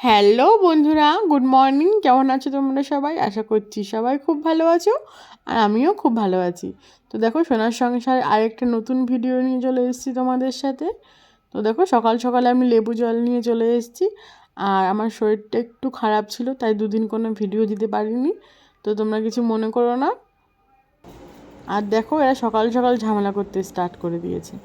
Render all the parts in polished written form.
Hello বন্ধুরা, good morning. কেমন আছো তোমরা সবাই? আশা করছি সবাই খুব ভালো আছো, আর আমিও খুব ভালো আছি। তো দেখো, সোনার সংসার আরেকটা নতুন ভিডিও নিয়ে চলে এসেছি তোমাদের সাথে। তো দেখো, সকাল সকালে আমি লেবু জল নিয়ে চলে এসেছি। আর আমার শরীরটা একটু খারাপ ছিল, তাই দুদিন কোনো ভিডিও দিতে পারিনি। তো তোমরা কিছু মনে করো না। আর দেখো, এরা সকাল সকাল ঝামেলা করতে স্টার্ট করে দিয়েছে।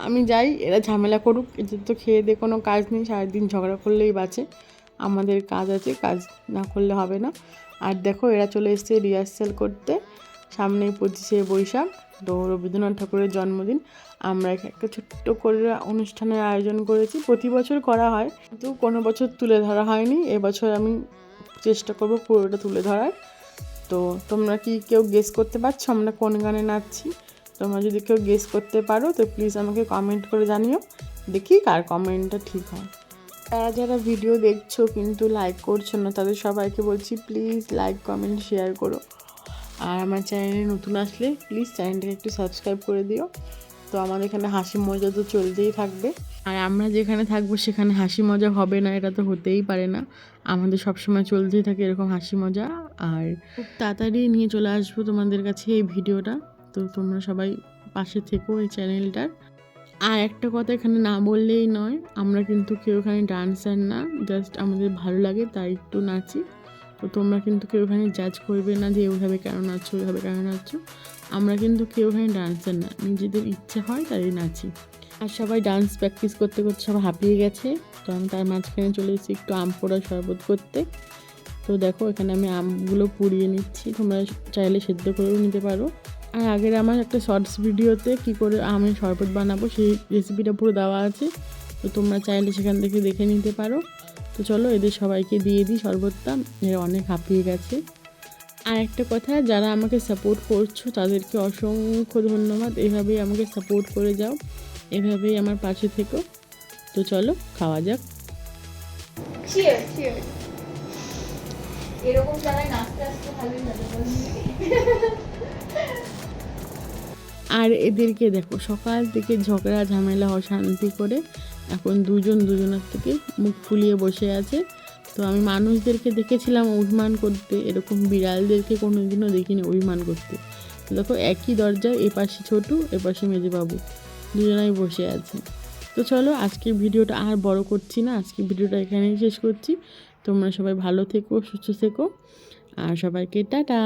আমি যাই, এরা ঝামেলা করুক, এদের তো খেয়ে দিয়ে কোনো কাজ নেই, সারাদিন ঝগড়া করলেই বাঁচে। আমাদের কাজ আছে, কাজ না করলে হবে না। আর দেখো, এরা চলে এসেছে রিহার্সাল করতে। সামনেই 25শে বৈশাখ, তো রবীন্দ্রনাথ ঠাকুরের জন্মদিন। আমরা একটা ছোট্ট করে অনুষ্ঠানের আয়োজন করেছি। প্রতি বছর করা হয়, কিন্তু কোনো বছর তুলে ধরা হয়নি। এবছর আমি চেষ্টা করবো পুরোটা তুলে ধরার। তো তোমরা কি কেউ গেস করতে পারছো আমরা কোন গানে নাচছি? তোমরা যদি কেউ গেস করতে পারো তো প্লিজ আমাকে কমেন্ট করে জানিও, দেখি কার কমেন্টটা ঠিক হয়। যারা যারা ভিডিও দেখছো কিন্তু লাইক করছো না, তাদের সবাইকে বলছি প্লিজ লাইক, কমেন্ট, শেয়ার করো। আর আমার চ্যানেলে নতুন আসলে প্লিজ চ্যানেলটাকে একটু সাবস্ক্রাইব করে দিও। তো আমাদের এখানে হাসি মজা তো চলতেই থাকবে। আর আমরা যেখানে থাকবো সেখানে হাসি মজা হবে না, এটা তো হতেই পারে না। আমাদের সবসময় চলতেই থাকে এরকম হাসি মজা। আর খুব তাড়াতাড়ি নিয়ে চলে আসবো তোমাদের কাছে এই ভিডিওটা। তো তোমরা সবাই পাশে থেকো এই চ্যানেলটার। আর একটা কথা এখানে না বললেই নয়, আমরা কিন্তু কেউ এখানে ডান্সার না, জাস্ট আমাদের ভালো লাগে তাই একটু নাচি। তো তোমরা কিন্তু কেউ এখানে জাজ করবে না যে ওইভাবে কেন নাচছো, ওইভাবে কেন নাচছো। আমরা কিন্তু কেউ এখানে ডান্সার না, নিজেদের ইচ্ছে হয় তাই নাচি। আর সবাই ডান্স প্র্যাকটিস করতে করতে সবাই হাঁপিয়ে গেছে। তো আমি তার মাঝখানে চলে এসেছি একটু আম পোড়া শরবত করতে। তো দেখো, এখানে আমি আমগুলো পুড়িয়ে নিচ্ছি, তোমরা চাইলে সেদ্ধ করেও নিতে পারো। আর আগের আমার একটা শর্টস ভিডিওতে কী করে আমের শরবত বানাবো সেই রেসিপিটা পুরো দেওয়া আছে, তো তোমরা চাইলে সেখান থেকে দেখে নিতে পারো। তো চলো এদের সবাইকে দিয়ে দিই শরবতটা, এরা অনেক হাঁপিয়ে গেছে। আর একটা কথা, যারা আমাকে সাপোর্ট করছো তাদেরকে অসংখ্য ধন্যবাদ। এভাবেই আমাকে সাপোর্ট করে যাও, এভাবেই আমার পাশে থেকো। তো চলো খাওয়া যাক। এরকম জায়গায় নাচতে আসতে ভালোই লাগে। আর এদেরকে দেখো, সকাল থেকে ঝগড়া ঝামেলা অশান্তি করে এখন দুজন দুজনের থেকে মুখ ফুলিয়ে বসে আছে। তো আমি মানুষদেরকে দেখেছিলাম অভিমান করতে, এরকম বিড়ালদেরকে কোনোদিনও দেখিনি অভিমান করতে। তো দেখো, একই দরজায় এপাশে ছোটু, এপাশে মেজবাবু, দুজনাই বসে আছে। তো চলো আজকের ভিডিওটা আর বড় করছি না, আজকের ভিডিওটা এখানেই শেষ করছি। তোমরা সবাই ভালো থেকো, সুস্থ থেকো, আর সবাইকে টাটা।